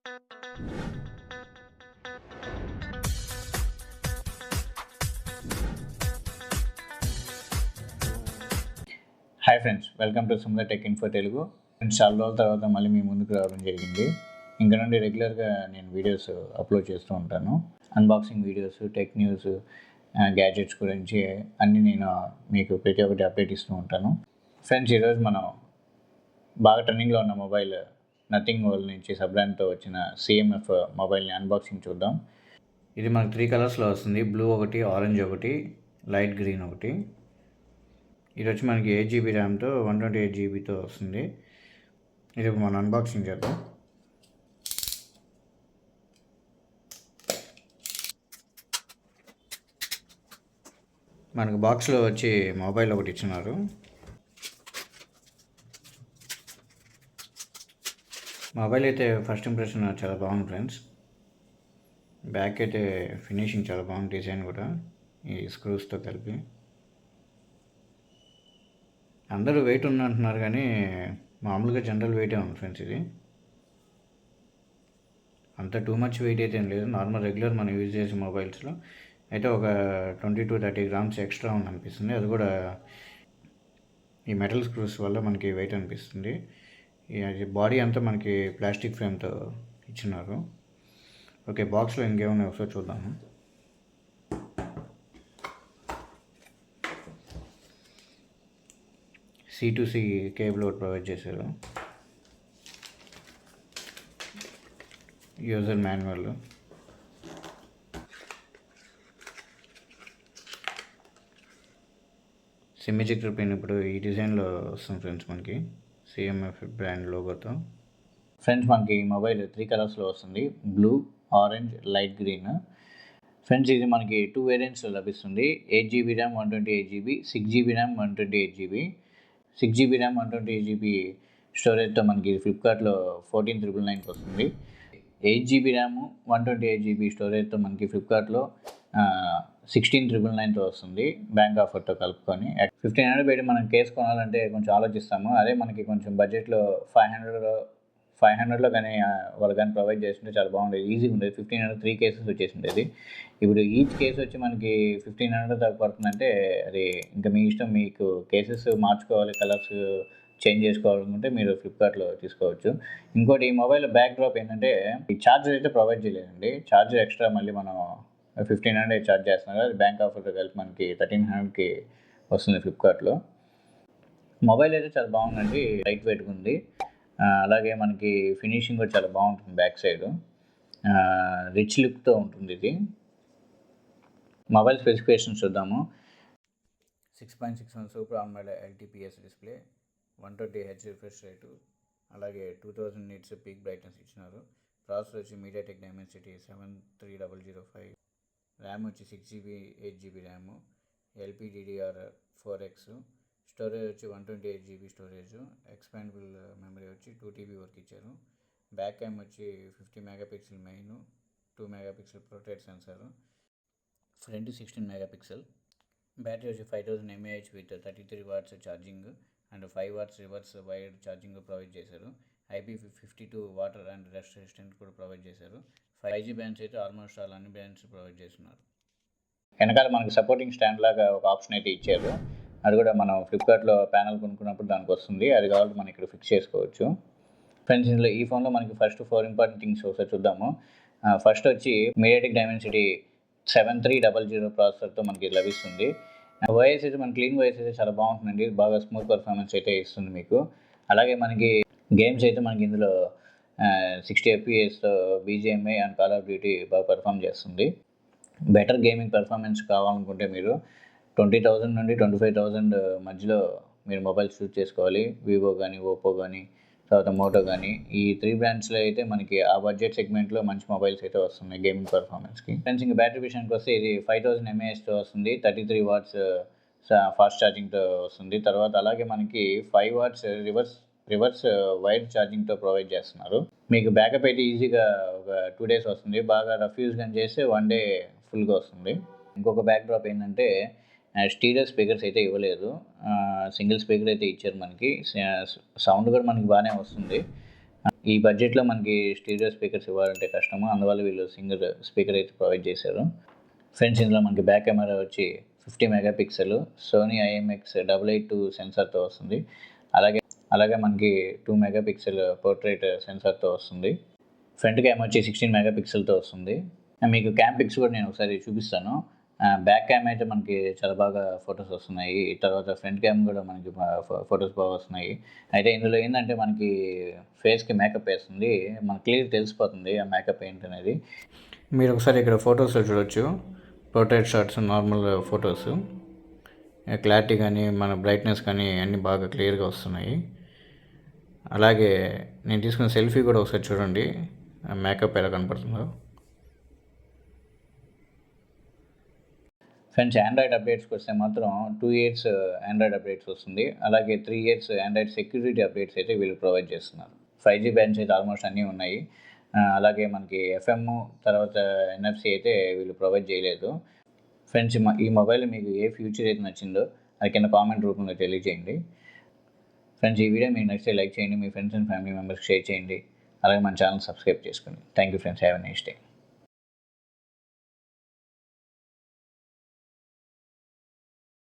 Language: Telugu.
Hi friends, welcome to Sundar tech info Telugu. Friends, చాలా రోజుల తర్వాత మళ్ళీ మీ ముందుకు రావడం జరిగింది. ఇంకా నుండి రెగ్యులర్గా నేను వీడియోస్ అప్లోడ్ చేస్తూ ఉంటాను. Unboxing videos, tech news, gadgets గురించి అన్నీ నేను మీకు ప్రతి ఒక్కటి అప్డేట్ ఇస్తూ ఉంటాను. ఫ్రెండ్స్, ఈరోజు మనం బాగా ట్రెండింగ్లో ఉన్న మొబైల్ నథింగ్ వరల్డ్ నుంచి సబ్ బ్రాండ్తో వచ్చిన CMF మొబైల్ని అన్బాక్సింగ్ చూద్దాం. ఇది మనకు 3 కలర్స్లో వస్తుంది. బ్లూ ఒకటి, ఆరెంజ్ ఒకటి, లైట్ గ్రీన్ ఒకటి. ఇది వచ్చి మనకి 8GB ర్యామ్తో 128GBతో వస్తుంది. ఇది మనం అన్బాక్సింగ్ చేద్దాం. మనకు బాక్స్లో వచ్చి మొబైల్ ఒకటి ఇచ్చినారు. మొబైల్ అయితే ఫస్ట్ ఇంప్రెషన్ చాలా బాగుంది ఫ్రెండ్స్. బ్యాక్ అయితే ఫినిషింగ్ చాలా బాగుంది, డిజైన్ కూడా ఈ స్క్రూస్తో కలిపి. అందరూ వెయిట్ ఉంది అంటున్నారు, కానీ మామూలుగా జనరల్ వెయిటే ఉంది ఫ్రెండ్స్. ఇది అంత టూ మచ్ వెయిట్ అయితే ఏం లేదు. నార్మల్ రెగ్యులర్ మనం యూజ్ చేసే మొబైల్స్లో అయితే ఒక 20 to 30 grams ఎక్స్ట్రా ఉంది అనిపిస్తుంది. అది కూడా ఈ మెటల్ స్క్రూస్ వల్ల మనకి వెయిట్ అనిపిస్తుంది. అది బాడీ అంతా మనకి ప్లాస్టిక్ ఫ్రేమ్తో ఇచ్చినారు. ఓకే, బాక్స్లో ఇంకేమైనా ఒకసారి చూద్దాము. C2C కేబుల్ ఒకటి ప్రొవైడ్ చేశారు. User manual, SIM ejector pin ఇప్పుడు ఈ డిజైన్లో వస్తుంది ఫ్రెండ్స్, మనకి CMF బ్రాండ్ లోగోతో. ఫ్రెండ్స్, మనకి మొబైల్ 3 కలర్స్లో వస్తుంది. Blue, orange, light green. Friends, ఇది మనకి 2 వేరియంట్స్లో లభిస్తుంది. 8GB RAM 128GB, 6GB RAM 128GB. 6GB RAM 128GB స్టోరేజ్తో మనకి ఫ్లిప్కార్ట్లో 14,999 వస్తుంది. 8GB ర్యామ్ 128GB స్టోరేజ్తో మనకి ఫ్లిప్కార్ట్లో 16,999 వస్తుంది, బ్యాంక్ ఆఫర్తో కలుపుకొని. 1,500 పెట్టి మనం కేసు కొనాలంటే కొంచెం ఆలోచిస్తాము. అదే మనకి కొంచెం బడ్జెట్లో 500లో కానీ వాళ్ళు కానీ ప్రొవైడ్ చేస్తుంటే చాలా బాగుండేది, ఈజీగా ఉండేది. 1,500 3 కేసెస్ వచ్చేసి ఉండేది. ఇప్పుడు ఈచ్ కేసు వచ్చి మనకి 1,500 దాకా పడుతుందంటే అది ఇంకా మీ ఇష్టం. మీకు కేసెస్ మార్చుకోవాలి, కలర్స్ చేంజ్ చేసుకోవాలనుకుంటే మీరు ఫ్లిప్కార్ట్లో తీసుకోవచ్చు. ఇంకోటి, ఈ మొబైల్ బ్యాక్ డ్రాప్ ఏంటంటే ఈ ఛార్జర్ అయితే ప్రొవైడ్ చేయలేదండి. ఛార్జర్ ఎక్స్ట్రా మళ్ళీ మనం 1,500 ఛార్జ్ చేస్తున్నారు. అది బ్యాంక్ ఆఫర్తో కలిపి మనకి 1,300కి వస్తుంది ఫ్లిప్కార్ట్లో. మొబైల్ అయితే చాలా బాగుందండి, లైట్ వెయిట్గా ఉంది. అలాగే మనకి ఫినిషింగ్ కూడా చాలా బాగుంటుంది. బ్యాక్ సైడ్ రిచ్ లుక్తో ఉంటుంది. ఇది మొబైల్ స్పెసిఫికేషన్స్ చూద్దాము. 6.61 super AMOLED LTPS display, 120Hz refresh rate, అలాగే 2000 nits పీక్ బ్రైట్నెస్ ఇచ్చినారు. ప్రాసెసర్ వచ్చి MediaTek Dimensity 73005, ర్యామ్ వచ్చి 6GB 8GB RAM, LPDDR4X, storage వచ్చి 128GB స్టోరేజ్, ఎక్స్పాండబుల్ మెమరీ వచ్చి 2TB వరకు ఇచ్చారు. బ్యాక్ క్యామ్ వచ్చి 50 MP main, 2 MP portrait sensor, front 16 MP. Battery వచ్చి 5000 mAh with 33 watts charging and 5 watts reverse wired charging provide చేశారు. IP52 water and dust resistant కూడా ప్రొవైడ్ చేశారు. 5G బ్యాండ్స్ అయితే ఆల్మోస్ట్ ఆల్ అన్ని బ్యాండ్స్ ప్రొవైడ్ చేస్తున్నారు. వెనకాల మనకి సపోర్టింగ్ స్టాండ్ లాగా ఒక ఆప్షన్ అయితే ఇచ్చారు. అది కూడా మనం ఫ్లిప్కార్ట్లో ప్యానల్ కొనుక్కున్నప్పుడు దానికి వస్తుంది. అది కావాలంటే మనం ఇక్కడ ఫిక్స్ చేసుకోవచ్చు. ఫ్రెండ్స్, ఇందులో ఈ ఫోన్లో మనకి ఫస్ట్ 4 ఇంపార్టెంట్ థింగ్స్ ఒకసారి చూద్దాము. ఫస్ట్ వచ్చి MediaTek Dimensity 7300 ప్రాసెసర్తో మనకి లభిస్తుంది. వాయిస్ అయితే మన క్లీన్ వాయిస్ అయితే చాలా బాగుంటుందండి. బాగా స్మూత్ పర్ఫార్మెన్స్ అయితే ఇస్తుంది మీకు. అలాగే మనకి గేమ్స్ అయితే మనకి ఇందులో 60 FPS BGMI and call of duty బాగా పర్ఫామ్ చేస్తుంది. బెటర్ గేమింగ్ పర్ఫార్మెన్స్ కావాలనుకుంటే మీరు 20,000 నుండి 25,000 మధ్యలో మీరు మొబైల్ షూట్ చేసుకోవాలి. వివో కానీ, ఓప్పో కానీ, తర్వాత మోటో కానీ, ఈ 3 బ్రాండ్స్లో అయితే మనకి ఆ బడ్జెట్ సెగ్మెంట్లో మంచి మొబైల్స్ అయితే వస్తున్నాయి గేమింగ్ పర్ఫార్మెన్స్కి. ఫ్రెండ్స్, ఇంకా బ్యాటరీ విషయానికి వస్తే ఇది 5000 mAhతో వస్తుంది, 33 watts ఫాస్ట్ ఛార్జింగ్తో వస్తుంది. తర్వాత అలాగే మనకి 5 watts రివర్స్ వైర్ ఛార్జింగ్తో ప్రొవైడ్ చేస్తున్నారు. మీకు బ్యాకప్ అయితే ఈజీగా ఒక 2 days వస్తుంది. బాగా రఫ్ యూజ్ కానీ చేస్తే 1 day ఫుల్గా వస్తుంది. ఇంకొక బ్యాక్ డ్రాప్ ఏంటంటే స్టీరియో స్పీకర్స్ అయితే ఇవ్వలేదు, సింగిల్ స్పీకర్ అయితే ఇచ్చారు మనకి. సౌండ్ కూడా మనకి బాగానే వస్తుంది. ఈ బడ్జెట్లో మనకి స్టీరియో స్పీకర్స్ ఇవ్వాలంటే కష్టము, అందువల్ల వీళ్ళు సింగిల్ స్పీకర్ అయితే ప్రొవైడ్ చేశారు. ఫ్రెండ్స్ ఇందులో మనకి బ్యాక్ కెమెరా వచ్చి 50 మెగాపిక్సెల్ సోనీ IMX882 సెన్సార్తో వస్తుంది. అలాగే మనకి 2 మెగాపిక్సెల్ పోర్ట్రేట్ సెన్సార్తో వస్తుంది. ఫ్రంట్ క్యామ్ వచ్చి 16 మెగాపిక్సెల్తో వస్తుంది. మీకు క్యామ్ పిక్స్ కూడా నేను ఒకసారి చూపిస్తాను. బ్యాక్ క్యామ్ అయితే మనకి చాలా బాగా ఫొటోస్ వస్తున్నాయి. తర్వాత ఫ్రంట్ క్యామ్ కూడా మనకి ఫొటోస్ బాగా వస్తున్నాయి. అయితే ఇందులో ఏంటంటే మనకి ఫేస్కి మేకప్ వేస్తుంది, మనకి క్లియర్ తెలిసిపోతుంది ఆ మేకప్ ఏంటనేది. మీరు ఒకసారి ఇక్కడ ఫొటోస్లో చూడొచ్చు, portrait shots, normal photos, clarity కానీ మన బ్రైట్నెస్ కానీ అన్నీ బాగా క్లియర్గా వస్తున్నాయి. అలాగే నేను తీసుకున్న సెల్ఫీ కూడా ఒకసారి చూడండి, మేకప్ ఎలా కనపడుతుందో. ఫ్రెండ్స్ ఆండ్రాయిడ్ అప్డేట్స్కి వస్తే మాత్రం 2 ఇయర్స్ ఆండ్రాయిడ్ అప్డేట్స్ వస్తుంది. అలాగే 3 ఇయర్స్ ఆండ్రాయిడ్ సెక్యూరిటీ అప్డేట్స్ అయితే వీళ్ళు ప్రొవైడ్ చేస్తున్నారు. 5G బ్యాండ్స్ అయితే ఆల్మోస్ట్ అన్నీ ఉన్నాయి. అలాగే మనకి FM తర్వాత NFC అయితే వీళ్ళు ప్రొవైడ్ చేయలేదు. ఫ్రెండ్స్ ఈ మొబైల్ మీకు ఏ ఫ్యూచర్ అయితే నచ్చిందో అది కింద కామెంట్ రూపంలో తెలియజేయండి. ఫ్రెండ్స్ ఈ వీడియో మీకు నచ్చితే లైక్ చేయండి, మీ ఫ్రెండ్స్ అండ్ ఫ్యామిలీ మెంబర్స్కి షేర్ చేయండి. అలాగే మన ఛానల్ సబ్స్క్రైబ్ చేసుకోండి. Thank you friends, have a nice day.